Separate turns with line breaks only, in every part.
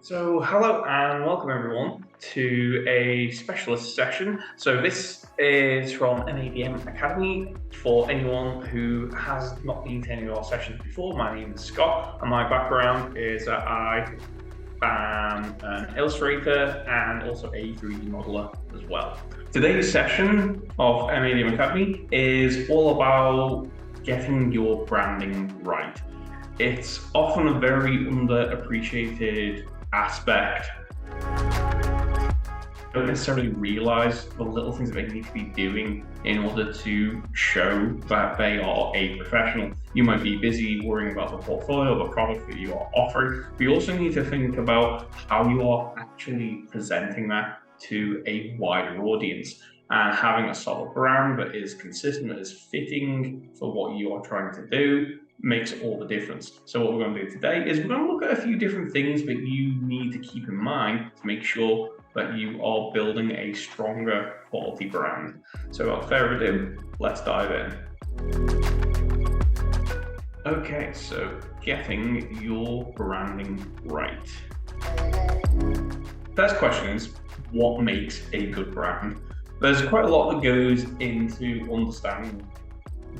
Hello and welcome everyone to a specialist session. So this is from MADM Academy for anyone who has not been to any of our sessions before. My name is Scott and my background is that I am an illustrator and also a 3D modeler as well. Today's session of MADM Academy is all about getting your branding right. It's often a very underappreciated aspect. Don't necessarily realize the little things that they need to be doing in order to show that they are a professional. You might be busy worrying about the portfolio, the product that you are offering, but you also need to think about how you are actually presenting that to a wider audience. And having a solid brand that is consistent, that is fitting for what you are trying to do, makes all the difference. So what we're going to do today is we're going to look at a few different things that you need to keep in mind to make sure that you are building a stronger quality brand. So without further ado, let's dive in. Okay, so getting your branding right. First question is, what makes a good brand? There's quite a lot that goes into understanding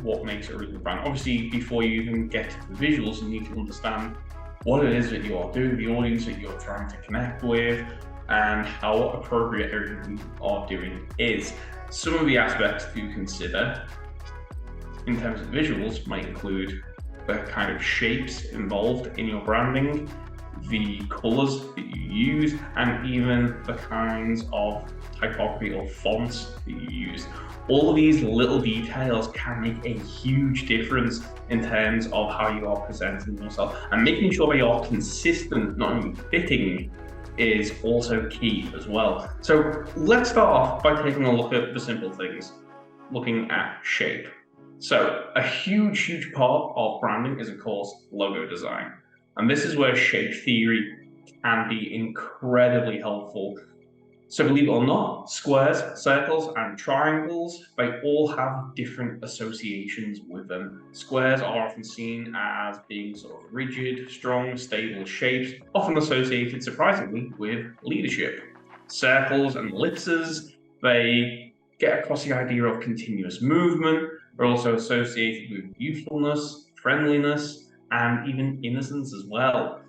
what makes a really good brand. Obviously, before you even get to the visuals, you need to understand what it is that you are doing, the audience that you're trying to connect with, and how appropriate everything you are doing is. Some of the aspects to consider in terms of visuals might include the kind of shapes involved in your branding, the colors that you use, and even the kinds of typography or fonts that you use. All of these little details can make a huge difference in terms of how you are presenting yourself, and making sure they are consistent, not only fitting, is also key as well. So let's start off by taking a look at the simple things, looking at shape. So a huge part of branding is, of course, logo design. And this is where shape theory can be incredibly helpful. So believe it or not, squares, circles, and triangles, they all have different associations with them. Squares are often seen as being sort of rigid, strong, stable shapes, often associated, surprisingly, with leadership. Circles and ellipses, they get across the idea of continuous movement. They're also associated with youthfulness, friendliness, and even innocence as well.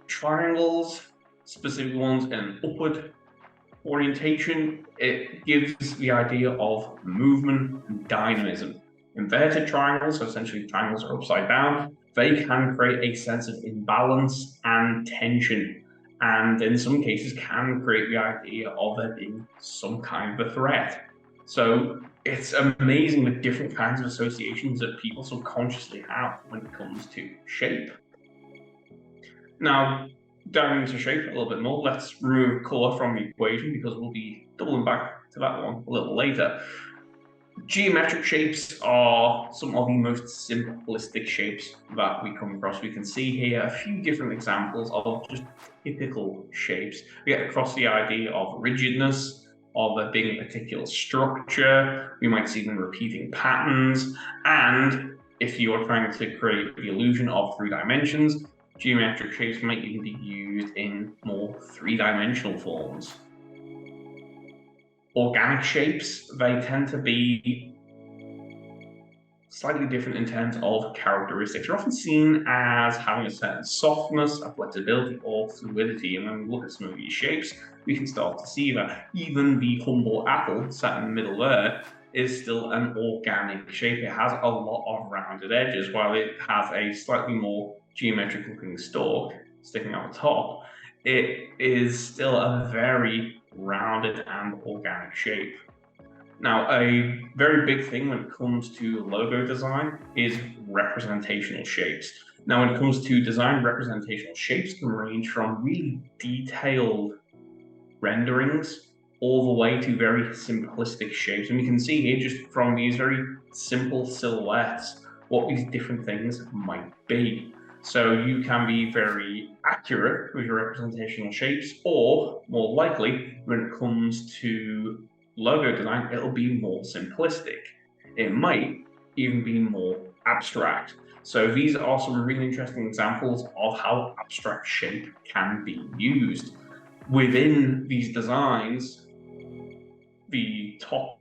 Triangles, specific ones, in upward orientation, it gives the idea of movement and dynamism. Inverted triangles, so essentially triangles are upside down, they can create a sense of imbalance and tension, and in some cases can create the idea of there being some kind of a threat. So it's amazing the different kinds of associations that people subconsciously have when it comes to shape. Now, diving into shape a little bit more, let's remove color from the equation because we'll be doubling back to that one a little later. Geometric shapes are some of the most simplistic shapes that we come across. We can see here a few different examples of just typical shapes. We get across the idea of rigidness, of there being a particular structure. We might see them repeating patterns, and if you are trying to create the illusion of 3 dimensions, geometric shapes might even be used in more 3-dimensional forms. Organic shapes, they tend to be slightly different in terms of characteristics. They're often seen as having a certain softness, a flexibility, or fluidity. And when we look at some of these shapes, we can start to see that even the humble apple sat in the middle there is still an organic shape. It has a lot of rounded edges, while it has a slightly more geometric looking stalk sticking out the top. It is still a very rounded and organic shape. Now, a very big thing when it comes to logo design is representational shapes. Now, when it comes to design, representational shapes can range from really detailed renderings all the way to very simplistic shapes. And we can see here, just from these very simple silhouettes, what these different things might be. So you can be very accurate with your representational shapes, or more likely, when it comes to logo design, it'll be more simplistic. It might even be more abstract. So these are some really interesting examples of how abstract shape can be used. Within these designs, the top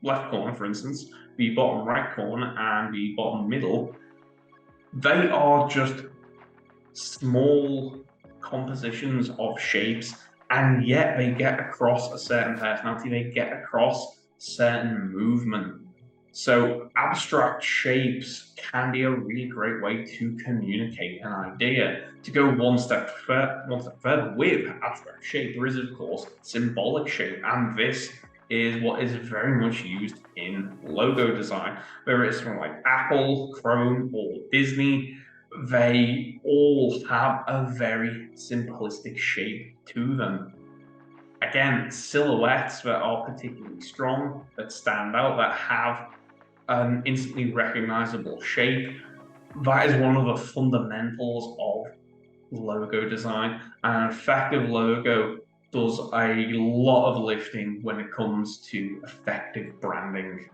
left corner, for instance, the bottom right corner, and the bottom middle, they are just small compositions of shapes, and yet they get across a certain personality, they get across certain movement. So abstract shapes can be a really great way to communicate an idea. To go one step further with abstract shape, there is of course symbolic shape, and this is what is very much used in logo design. Whether it's from like Apple, Chrome, or Disney, they all have a very simplistic shape to them. Again, silhouettes that are particularly strong, that stand out, that have an instantly recognizable shape. That is one of the fundamentals of logo design. An effective logo does a lot of lifting when it comes to effective branding.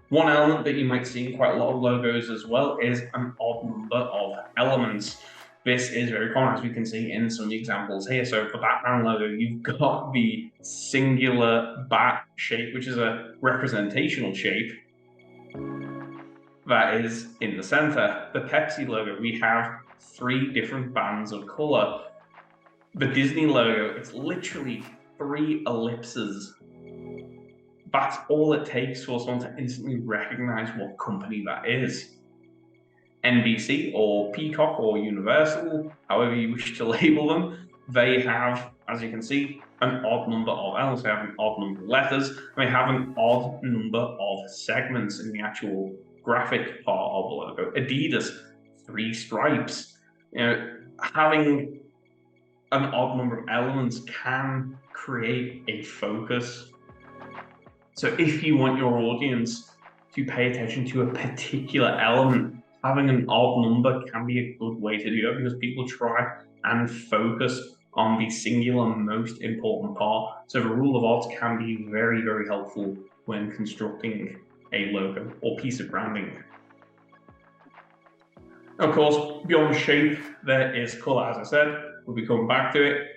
One element that you might see in quite a lot of logos as well is an odd number of elements. This is very common, as we can see in some examples here. So for Batman logo, you've got the singular bat shape, which is a representational shape that is in the center. The Pepsi logo, we have 3 different bands of color. The Disney logo, it's literally 3 ellipses. That's all it takes for someone to instantly recognize what company that is. NBC or Peacock or Universal, however you wish to label them, they have, as you can see, an odd number of elements. They have an odd number of letters. They have an odd number of segments in the actual graphic part of the logo. Adidas, 3 stripes. Having an odd number of elements can create a focus. So if you want your audience to pay attention to a particular element, having an odd number can be a good way to do that, because people try and focus on the singular most important part. So the rule of odds can be very, very helpful when constructing a logo or piece of branding. Of course, beyond shape, there is color. As I said, we'll be coming back to it.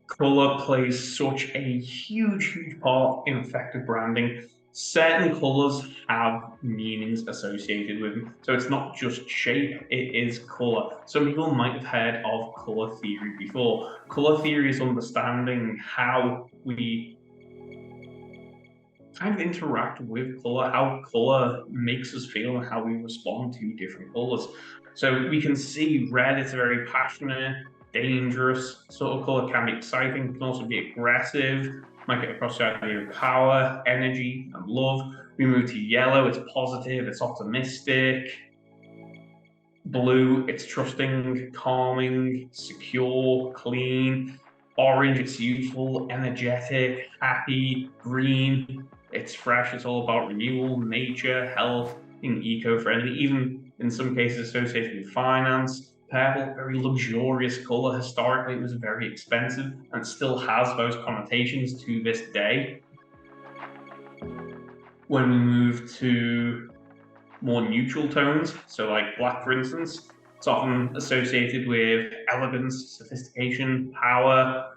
Color plays such a huge, huge part in effective branding. Certain colors have meanings associated with them. So it's not just shape, it is color. Some people might have heard of color theory before. Color theory is understanding how we kind of interact with color, how color makes us feel, and how we respond to different colors. So we can see red is a very passionate, dangerous sort of color, can be exciting, can also be aggressive, might get across the idea of power, energy, and love. We move to yellow, it's positive, it's optimistic. Blue, it's trusting, calming, secure, clean. Orange, it's useful, energetic, happy. Green, it's fresh, it's all about renewal, nature, health, and eco-friendly, even in some cases associated with finance. Purple, very luxurious color. Historically, it was very expensive and still has those connotations to this day. When we move to more neutral tones, so like black, for instance, it's often associated with elegance, sophistication, power.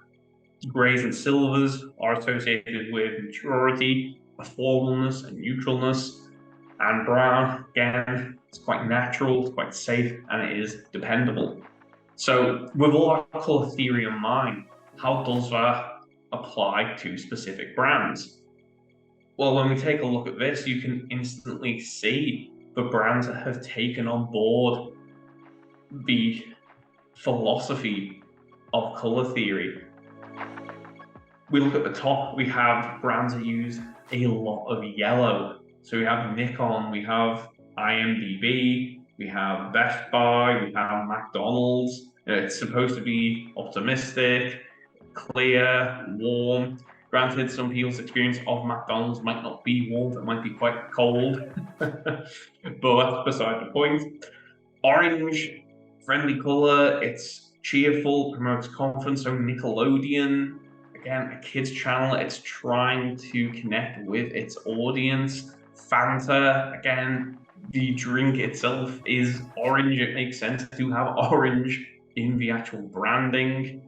Grays and silvers are associated with maturity, formalness, and neutralness. And brown, again, it's quite natural, it's quite safe, and it is dependable. So with all our color theory in mind, how does that apply to specific brands? Well, when we take a look at this, you can instantly see the brands that have taken on board the philosophy of color theory. We look at the top, we have brands that use a lot of yellow. So we have Nikon, we have IMDb, we have Best Buy, we have McDonald's. It's supposed to be optimistic, clear, warm. Granted, some people's experience of McDonald's might not be warm, it might be quite cold, but that's beside the point. Orange, friendly color, it's cheerful, promotes confidence. So Nickelodeon, again, a kids channel, it's trying to connect with its audience. Fanta, again, the drink itself is orange. It makes sense to have orange in the actual branding.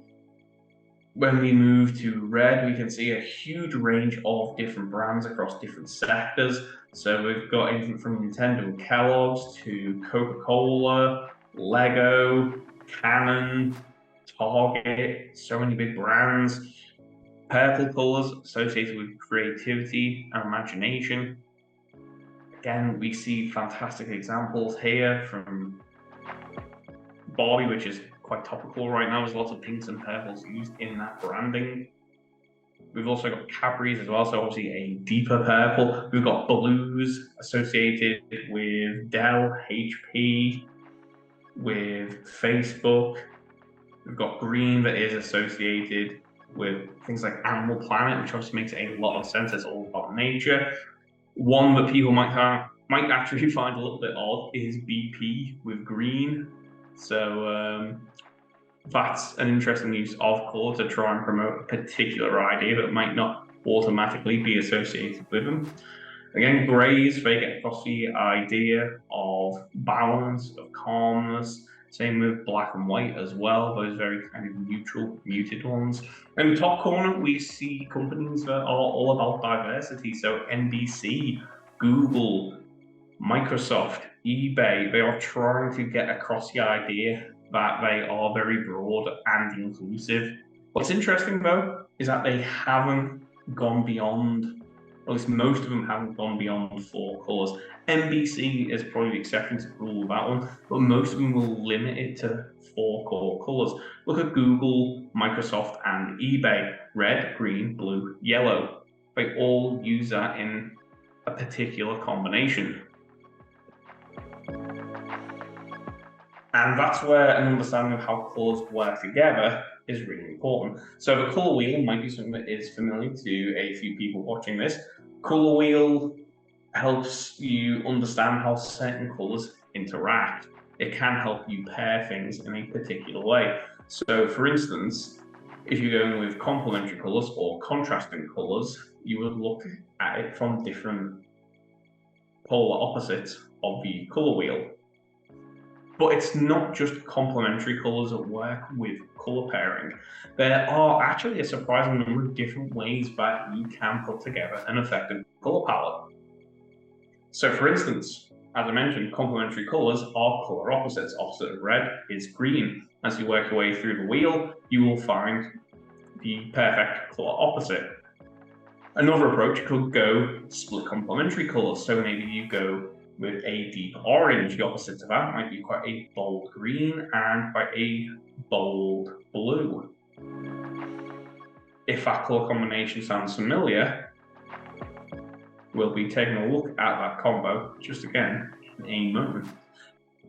When we move to red, we can see a huge range of different brands across different sectors. So we've got anything from Nintendo and Kellogg's to Coca-Cola, Lego, Canon, Target, so many big brands. Purple colors associated with creativity and imagination. Again, we see fantastic examples here from Barbie, which is quite topical right now. There's lots of pinks and purples used in that branding. We've also got Cadbury's as well, so obviously a deeper purple. We've got blues associated with Dell, HP, with Facebook. We've got green that is associated with things like Animal Planet, which obviously makes a lot of sense. It's all about nature. One that people might actually find a little bit odd is BP with green. So that's an interesting use of colour to try and promote a particular idea that might not automatically be associated with them. Again, greys, they get across the idea of balance, of calmness. Same with black and white as well, those very kind of neutral, muted ones. In the top corner, we see companies that are all about diversity. So NBC, Google, Microsoft, eBay, they are trying to get across the idea that they are very broad and inclusive. What's interesting though is that they haven't gone beyond, or at least most of them haven't gone beyond 4 colours. NBC is probably the exception to the rule with that one, but most of them will limit it to 4 core colours. Look at Google, Microsoft, and eBay. Red, green, blue, yellow. They all use that in a particular combination. And that's where an understanding of how colours work together is really important. So the colour wheel might be something that is familiar to a few people watching this. Colour wheel helps you understand how certain colours interact. It can help you pair things in a particular way. So for instance, if you're going with complementary colours or contrasting colours, you would look at it from different polar opposites of the colour wheel. But it's not just complementary colours that work with colour pairing. There are actually a surprising number of different ways that you can put together an effective colour palette. So for instance, as I mentioned, complementary colours are colour opposites. Opposite of red is green. As you work your way through the wheel, you will find the perfect colour opposite. Another approach could go split complementary colours. So maybe you go with a deep orange. The opposite to that might be quite a bold green and quite a bold blue. If that colour combination sounds familiar, we'll be taking a look at that combo just again in a moment.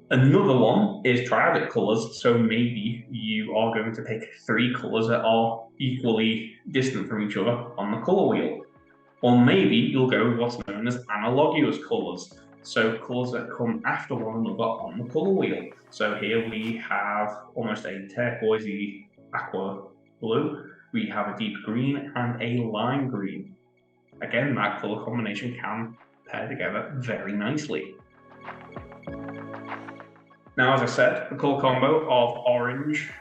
Another one is triadic colours. So maybe you are going to pick 3 colours that are equally distant from each other on the colour wheel. Or maybe you'll go with what's known as analogous colours. So colours that come after one another on the colour wheel. So here we have almost a turquoisey aqua blue. We have a deep green and a lime green. Again, that colour combination can pair together very nicely. Now, as I said, the colour combo of orange,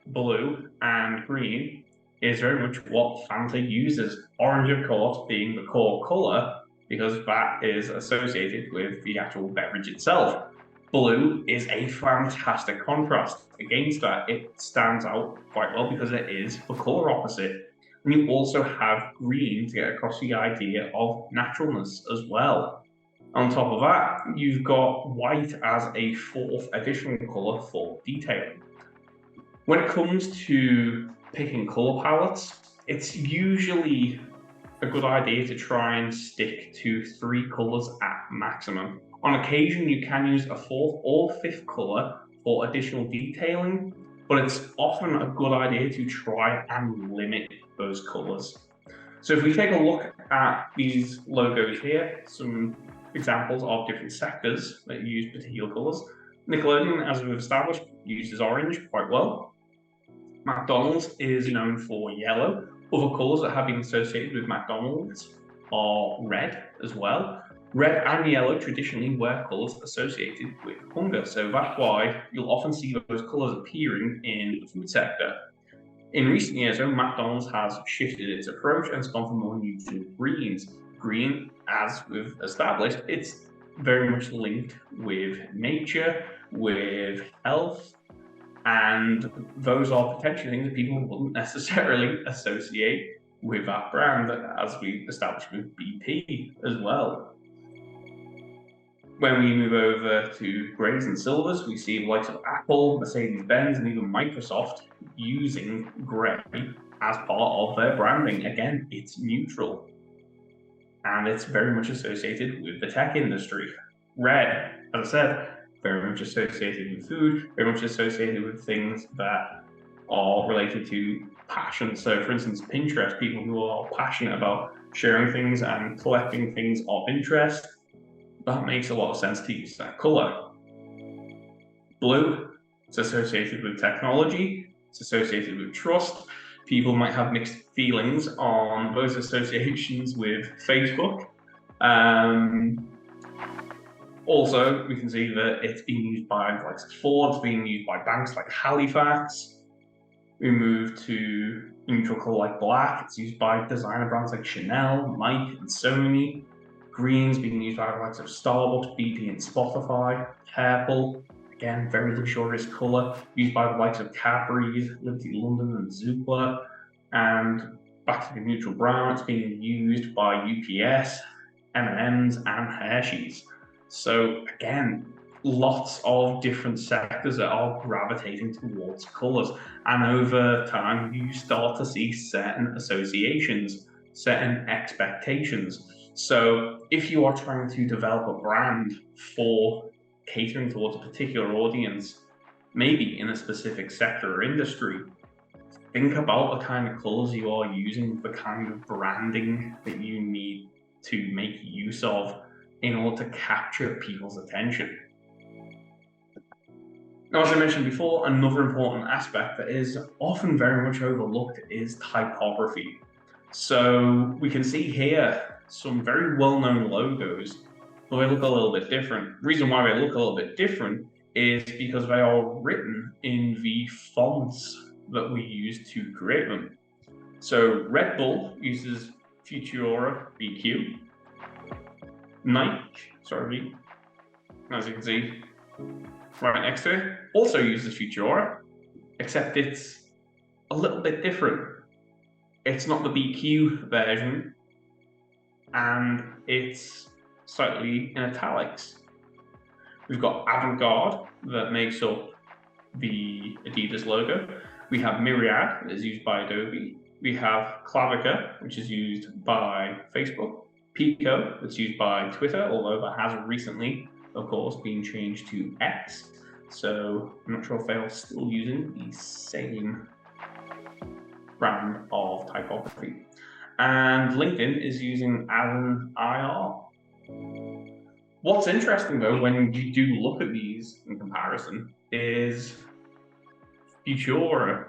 blue, and green is very much what Fanta uses. Orange, of course, being the core colour, because that is associated with the actual beverage itself. Blue is a fantastic contrast. Against that, it stands out quite well because it is the colour opposite. And you also have green to get across the idea of naturalness as well. On top of that, you've got white as a 4th additional colour for detailing. When it comes to picking colour palettes, it's usually a good idea to try and stick to 3 colours at maximum. On occasion, you can use a 4th or 5th colour for additional detailing, but it's often a good idea to try and limit those colours. So if we take a look at these logos here, some examples of different sectors that use particular colours. Nickelodeon, as we've established, uses orange quite well. McDonald's is known for yellow. Other colours that have been associated with McDonald's are red as well. Red and yellow traditionally were colours associated with hunger, so that's why you'll often see those colours appearing in the food sector. In recent years, though, McDonald's has shifted its approach and has gone for more neutral greens. Green, as we've established, it's very much linked with nature, with health, and those are potentially things that people wouldn't necessarily associate with that brand, as we established with BP as well. When we move over to greys and silvers, we see the likes of Apple, Mercedes-Benz, and even Microsoft using grey as part of their branding. Again, it's neutral, and it's very much associated with the tech industry. Red, as I said, very much associated with food, very much associated with things that are related to passion. So, for instance, Pinterest, people who are passionate about sharing things and collecting things of interest, that makes a lot of sense to use that color. Blue, it's associated with technology, it's associated with trust. People might have mixed feelings on those associations with Facebook. Also, we can see that it's being used by like Ford, it's being used by banks like Halifax. We move to neutral color like black, it's used by designer brands like Chanel, Nike, and Sony. Green's being used by the likes of Starbucks, BP, and Spotify. Purple, again, very luxurious color, used by the likes of Cadbury's, Liberty London, and Zoopla. And back to the neutral brown, it's being used by UPS, M&M's, and Hershey's. So again, lots of different sectors that are gravitating towards colors. And over time, you start to see certain associations, certain expectations. So if you are trying to develop a brand for catering towards a particular audience, maybe in a specific sector or industry, think about the kind of colors you are using, the kind of branding that you need to make use of in order to capture people's attention. Now, as I mentioned before, another important aspect that is often very much overlooked is typography. So we can see here some very well-known logos, but they look a little bit different. The reason why they look a little bit different is because they are written in the fonts that we use to create them. So Red Bull uses Futura BQ. Nike, as you can see right next to it, also uses Futura, except it's a little bit different. It's not the BQ version, and it's slightly in italics. We've got Avant-Garde that makes up the Adidas logo. We have Myriad that is used by Adobe. We have Clavica, which is used by Facebook. Pico, that's used by Twitter, although that has recently, of course, been changed to X. So I'm not sure if they are still using the same brand of typography. And LinkedIn is using Alan IR. What's interesting though, when you do look at these in comparison, is Futura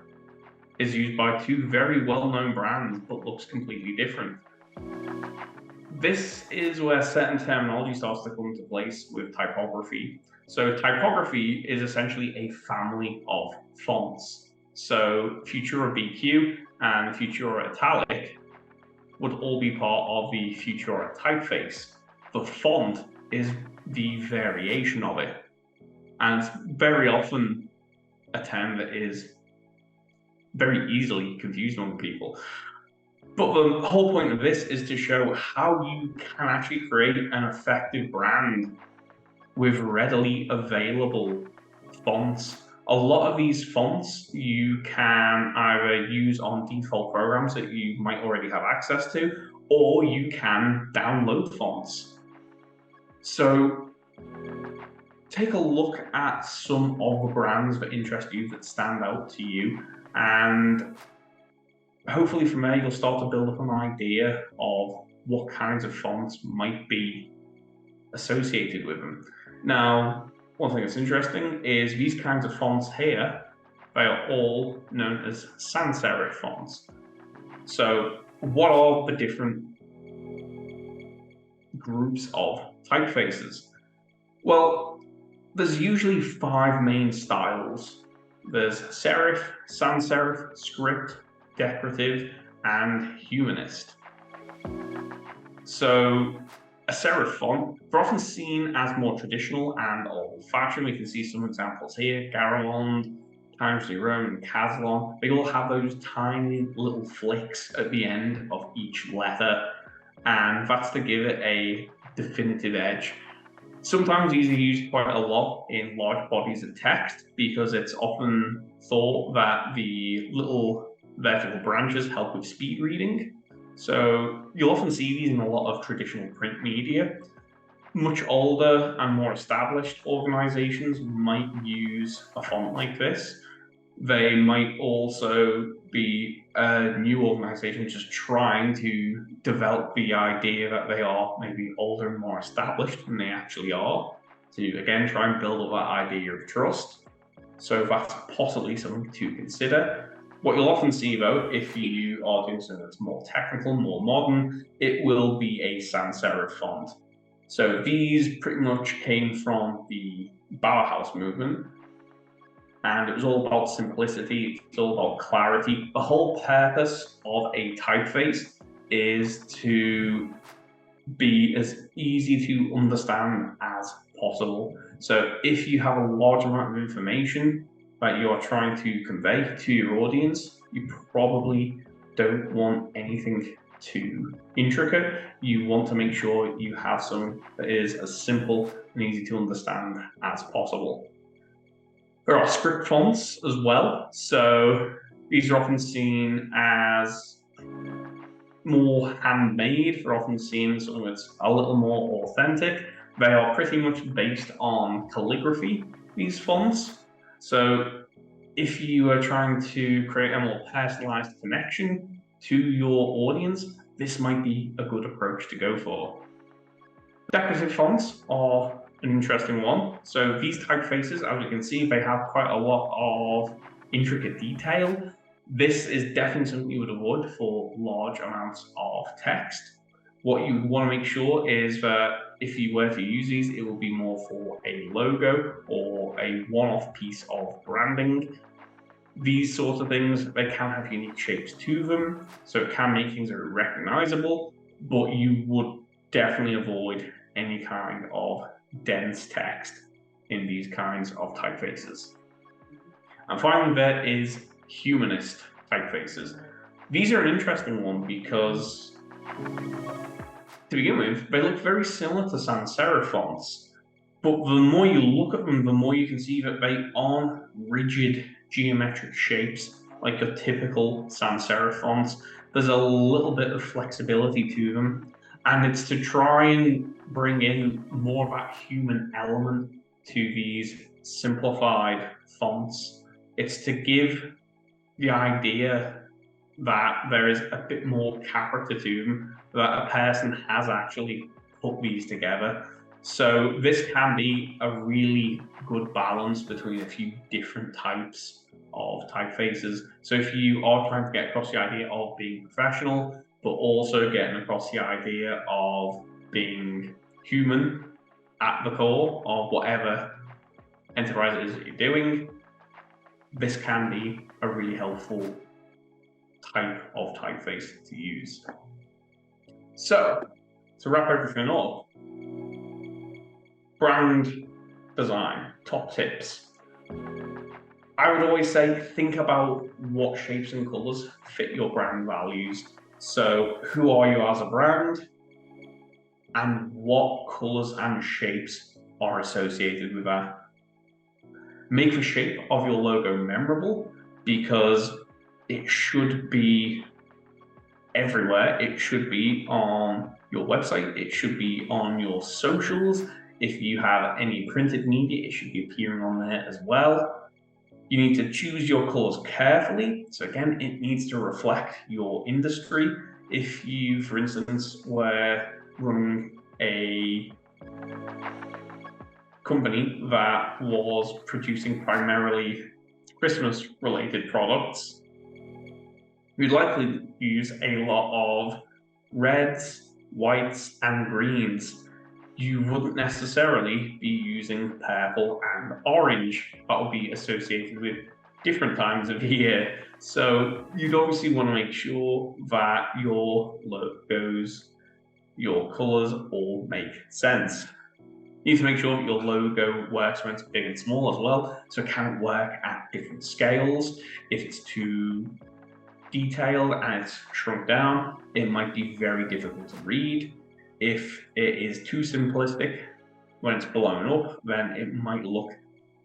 is used by two very well-known brands, but looks completely different. This is where certain terminology starts to come into place with typography. So typography is essentially a family of fonts. So Futura BQ and Futura Italic would all be part of the Futura typeface. The font is the variation of it. And it's very often a term that is very easily confused among people. But the whole point of this is to show how you can actually create an effective brand with readily available fonts. A lot of these fonts you can either use on default programs that you might already have access to, or you can download fonts. So take a look at some of the brands that interest you, that stand out to you, and hopefully from there you'll start to build up an idea of what kinds of fonts might be associated with them. Now, one thing that's interesting is these kinds of fonts here, they are all known as sans serif fonts. So what are the different groups of typefaces? Well, there's usually 5 main styles. There's serif, sans serif, script, decorative, and humanist. So a serif font, they're often seen as more traditional and old-fashioned. We can see some examples here: Garamond, Times New Roman, Caslon. They all have those tiny little flicks at the end of each letter, and that's to give it a definitive edge. Sometimes these are used quite a lot in large bodies of text because it's often thought that the little vertical branches help with speed reading. So you'll often see these in a lot of traditional print media. Much older and more established organizations might use a font like this. They might also be a new organization just trying to develop the idea that they are maybe older and more established than they actually are, to again try and build up that idea of trust. So that's possibly something to consider. What you'll often see though, if you are doing something that's more technical, more modern, it will be a sans serif font. So these pretty much came from the Bauhaus movement, and it was all about simplicity, it's all about clarity. The whole purpose of a typeface is to be as easy to understand as possible. So if you have a large amount of information that you are trying to convey to your audience, you probably don't want anything too intricate. You want to make sure you have something that is as simple and easy to understand as possible. There are script fonts as well. So these are often seen as more handmade. They're often seen as something that's a little more authentic. They are pretty much based on calligraphy, these fonts. So if you are trying to create a more personalized connection to your audience, this might be a good approach to go for. Decorative fonts are an interesting one. So these typefaces, as you can see, they have quite a lot of intricate detail. This is definitely something you would avoid for large amounts of text. What you want to make sure is that if you were to use these, it will be more for a logo or a one-off piece of branding. These sorts of things, they can have unique shapes to them, so it can make things very recognizable, but you would definitely avoid any kind of dense text in these kinds of typefaces. And finally, there is humanist typefaces. These are an interesting one because, to begin with, they look very similar to sans serif fonts, but the more you look at them, the more you can see that they aren't rigid geometric shapes like your typical sans serif fonts. There's a little bit of flexibility to them, and it's to try and bring in more of that human element to these simplified fonts. It's to give the idea that there is a bit more character to them, that a person has actually put these together. So this can be a really good balance between a few different types of typefaces. So if you are trying to get across the idea of being professional, but also getting across the idea of being human at the core of whatever enterprise it is that you're doing, this can be a really helpful type of typeface to use. So, to wrap everything up, brand design, top tips. I would always say, think about what shapes and colors fit your brand values. So who are you as a brand? And what colors and shapes are associated with that? Make the shape of your logo memorable, because it should be everywhere. It should be on your website. It should be on your socials. If you have any printed media, it should be appearing on there as well. You need to choose your colors carefully. So again, it needs to reflect your industry. If you, for instance, were running a company that was producing primarily Christmas-related products, you'd likely use a lot of reds, whites and greens. You wouldn't necessarily be using purple and orange. That would be associated with different times of year. So you'd obviously want to make sure that your logos, your colors all make sense. You need to make sure that your logo works when it's big and small as well. So it can work at different scales. If it's too detailed and it's shrunk down, it might be very difficult to read. If it is too simplistic, when it's blown up, then it might look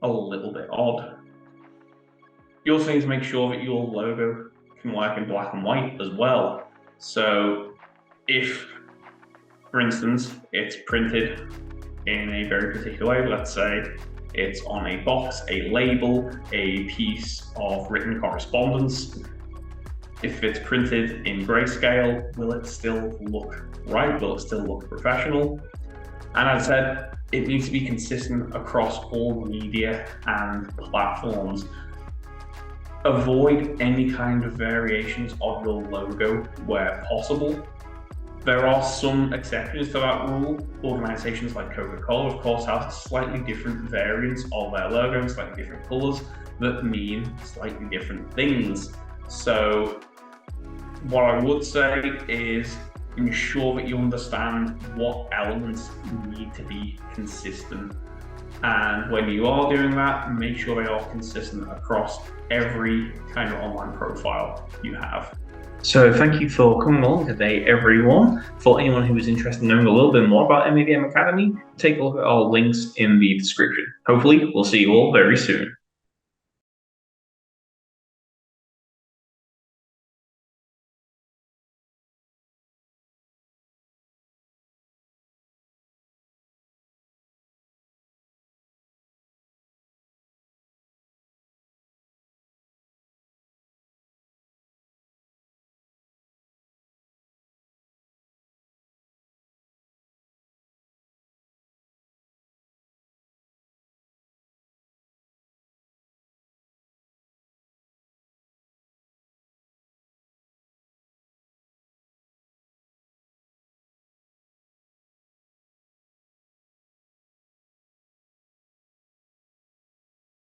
a little bit odd. You also need to make sure that your logo can work in black and white as well. So if, for instance, it's printed in a very particular way, let's say it's on a box, a label, a piece of written correspondence. If it's printed in grayscale, will it still look right? Will it still look professional? And as I said, it needs to be consistent across all media and platforms. Avoid any kind of variations of your logo where possible. There are some exceptions to that rule. Organizations like Coca-Cola, of course, have slightly different variants of their logo, slightly different colors that mean slightly different things. So what I would say is ensure that you understand what elements need to be consistent. And when you are doing that, make sure they are consistent across every kind of online profile you have. So thank you for coming along today, everyone. For anyone who is interested in knowing a little bit more about MADM Academy, take a look at our links in the description. Hopefully, we'll see you all very soon.